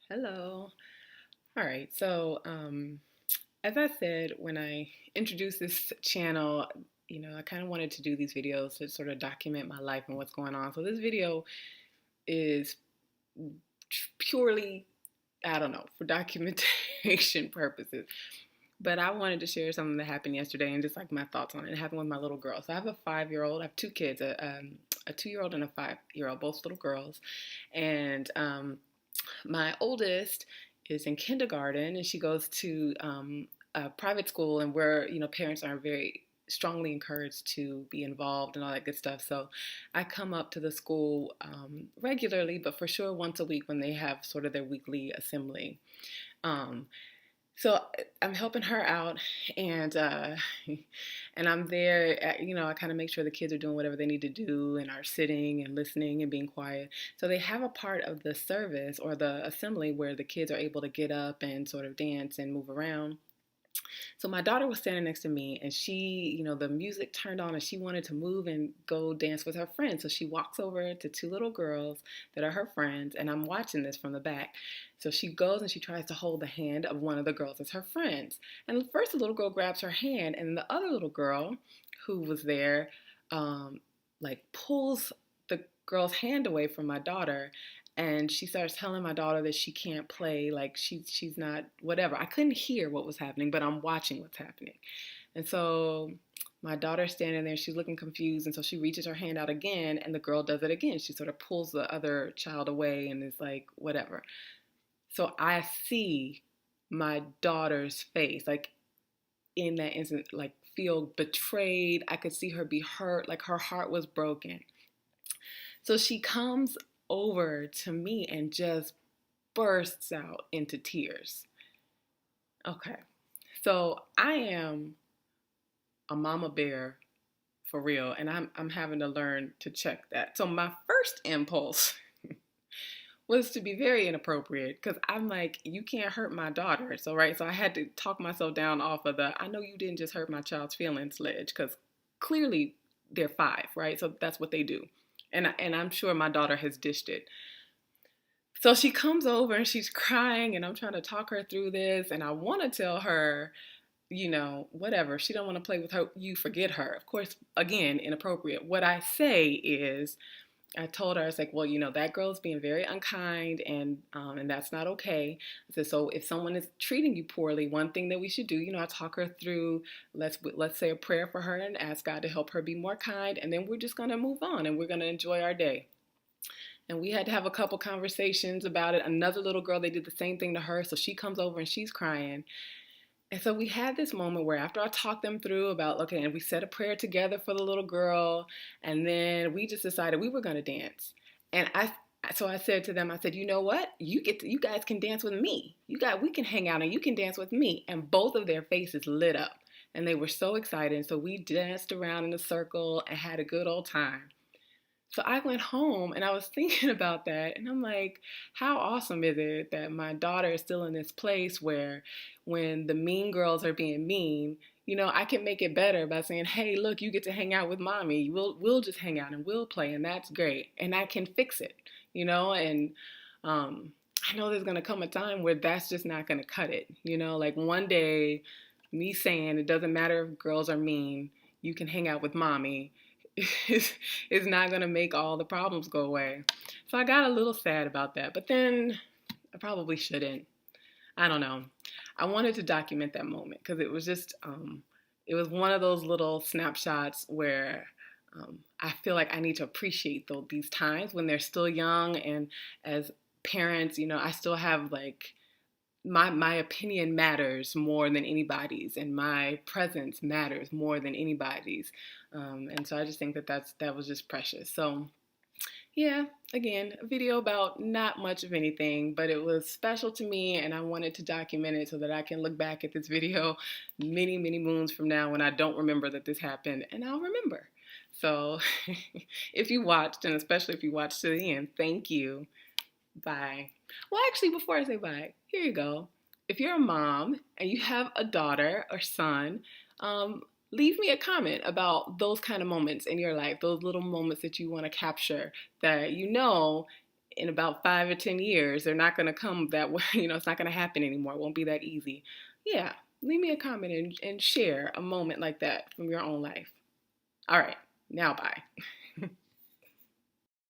Hello. All right. As I said, when I introduced this channel, I kind of wanted to do these videos to sort of document my life and what's going on. So this video is purely, I don't know, for documentation purposes. But I wanted to share something that happened yesterday and just like my thoughts on it. It happened with my little girl. So I have a 5-year-old. I have two kids, a 2-year-old and a 5-year-old, both little girls. And my oldest is in kindergarten and she goes to a private school, and where parents are very strongly encouraged to be involved and all that good stuff. So I come up to the school regularly, but for sure once a week when they have sort of their weekly assembly. um, so I'm helping her out, and and I'm there. I kind of make sure the kids are doing whatever they need to do and are sitting and listening and being quiet. So they have a part of the service or the assembly where the kids are able to get up and sort of dance and move around. So my daughter was standing next to me, and the music turned on and she wanted to move and go dance with her friends. So she walks over to two little girls that are her friends, and I'm watching this from the back. So she goes and she tries to hold the hand of one of the girls as her friends. And first the little girl grabs her hand, and the other little girl who was there, like pulls the girl's hand away from my daughter, and she starts telling my daughter that she can't play, like she's not whatever. I couldn't hear what was happening, but I'm watching what's happening. And so my daughter's standing there, she's looking confused, and so she reaches her hand out again, and the girl does it again. She sort of pulls the other child away and is like, whatever. So I see my daughter's face, like in that instant, like feel betrayed. I could see her be hurt, like her heart was broken. So she comes over to me and just bursts out into tears. Okay. So I am a mama bear for real, and I'm having to learn to check that. So my first impulse was to be very inappropriate, because I'm like, you can't hurt my daughter. So right, so I had to talk myself down off of the I know you didn't just hurt my child's feelings ledge, because clearly they're 5, right? So that's what they do. And I'm sure my daughter has dished it. So she comes over and she's crying, and I'm trying to talk her through this, and I want to tell her, whatever. She don't want to play with her. You forget her. Of course, again, inappropriate. What I say is, I told her, I was like, well, that girl's being very unkind, and that's not okay. I said, so if someone is treating you poorly, one thing that we should do, I talk her through. Let's say a prayer for her and ask God to help her be more kind, and then we're just gonna move on and we're gonna enjoy our day. And we had to have a couple conversations about it. Another little girl, they did the same thing to her, so she comes over and she's crying. And so we had this moment where after I talked them through about, okay, and we said a prayer together for the little girl, and then we just decided we were going to dance. And so I said to them, I said, you know what? You guys can dance with me. We can hang out and you can dance with me. And both of their faces lit up, and they were so excited. So we danced around in a circle and had a good old time. So I went home and I was thinking about that, and I'm like, how awesome is it that my daughter is still in this place where when the mean girls are being mean, I can make it better by saying, hey, look, you get to hang out with mommy. We'll just hang out and we'll play, and that's great. And I can fix it, and I know there's gonna come a time where that's just not gonna cut it. Like one day, me saying it doesn't matter if girls are mean, you can hang out with mommy is not going to make all the problems go away. So I got a little sad about that, but then I probably shouldn't. I don't know. I wanted to document that moment because it was just, it was one of those little snapshots where I feel like I need to appreciate these times when they're still young. And as parents, I still have like, my opinion matters more than anybody's, and my presence matters more than anybody's. And so I just think that was just precious. So yeah, again, a video about not much of anything, but it was special to me, and I wanted to document it so that I can look back at this video many, many moons from now when I don't remember that this happened, and I'll remember. So if you watched, and especially if you watched to the end, thank you. Bye. Well, actually, before I say bye, here you go. If you're a mom and you have a daughter or son, leave me a comment about those kind of moments in your life, those little moments that you want to capture that in about 5 or 10 years, they're not going to come that way. It's not going to happen anymore. It won't be that easy. Yeah, leave me a comment and share a moment like that from your own life. All right, now bye.